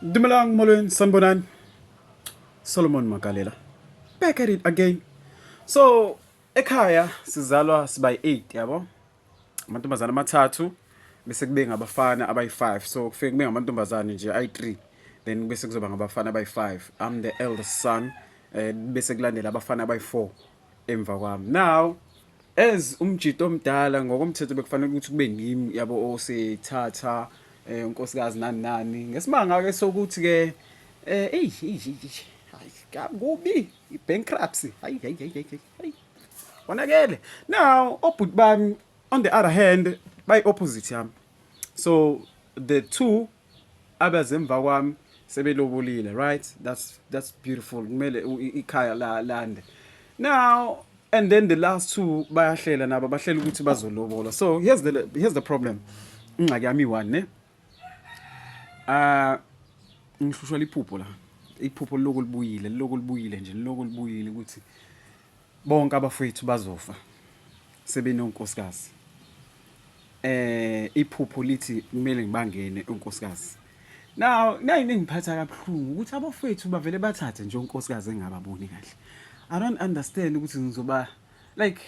Dumelang molweni sanibonani. Solomon Magalela. Back at it again. So ekhaya sizalwa siba yi-8 yabo. Amantombazana amathathu bese kube ngabafana abayi-5. So kufike kube ngamantombazana nje ayi-3. Then bese kuzoba ngabafana abayi-5. I'm the eldest son. Bese kulandela abafana abayi-4 emva kwami. Now as umjito omdala ngokomthetho bekufanele ukuthi kube ngimi yabo osethatha unkosikazi nani nani. Ngesimanga ke sokuthi ke hayi kubi i-bankruptcy hayi wonakele. Now obhuti bami on the other hand by opposite yami. So the two abazemva kwami sebelobolile, right? That's beautiful. Kumele ikhaya la lande. Now and then the last two bayahlela nabo bahlela ukuthi bazolobola. So here's the problem. Ingxaki yami one ne. Ngihlushwa liphupho la. Iphupho lokulibuyile nje lokulibuyile ukuthi bonke abafowethu bazofa sebenonkosikazi. Iphupho lithi kumele ngibangene unkosikazi. Now nayini ngiphatha kabuhlungu ukuthi abafowethu bavele bathathe nje unkosikazi engababoni kahle. I don't understand ukuthi ngizoba like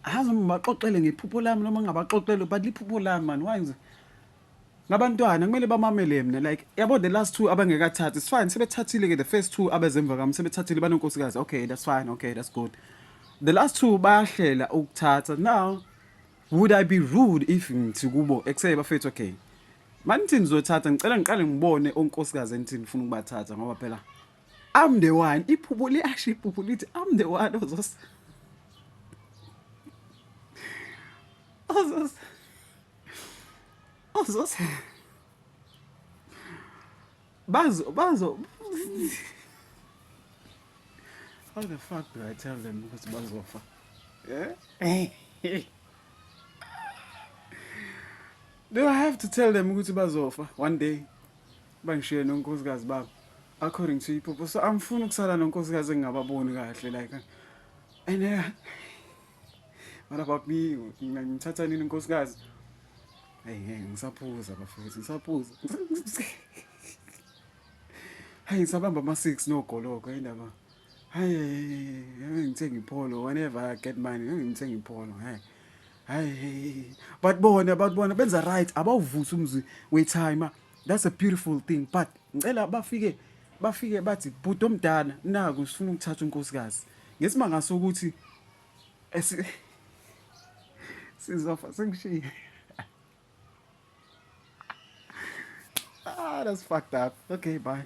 ahazi ngibaxoxele ngephupho lami noma ngabaxoxele but liphupho lami man why ngabantwana kumele bamamele mina like yabo the last two abangekathathi it's fine sebethathile ke the first two abezemva kami sebethathile banonkosikazi okay that's fine okay that's good the last two bayahlela ukuthatha now would I be rude if ngithi kubo ekuse bafethu okay manithi nizothatha ngicela ngiqale ngibone onkosikazi enithi ngifuna ukubathatha ngoba phela I'm the one iphupho li actually iphupho lithi I'm the one ozos bazo how the fuck do I tell them ukuthi bazofa do I have to tell them ukuthi bazofa one day bangishiye nonkosikazi babo according to iphupho so amfuna ukusala nonkosikazi engingababoni kahle like and what about me ngithatha nini unkosikazi hey ngisaphuza bafowethu ngisaphuza hayi ngisabamba ama6 nogoloko indaba hayi ngithenga ipolo whenever I get money ngithenga ipolo hayi but bona benza right abawuvusa umzi we-time that's a beautiful thing but ngicela bafike bathi bhuti omdala naku sifuna ukuthatha unkosikazi ngesimanga sokuthi sizofa sengishiye that's fucked up okay bye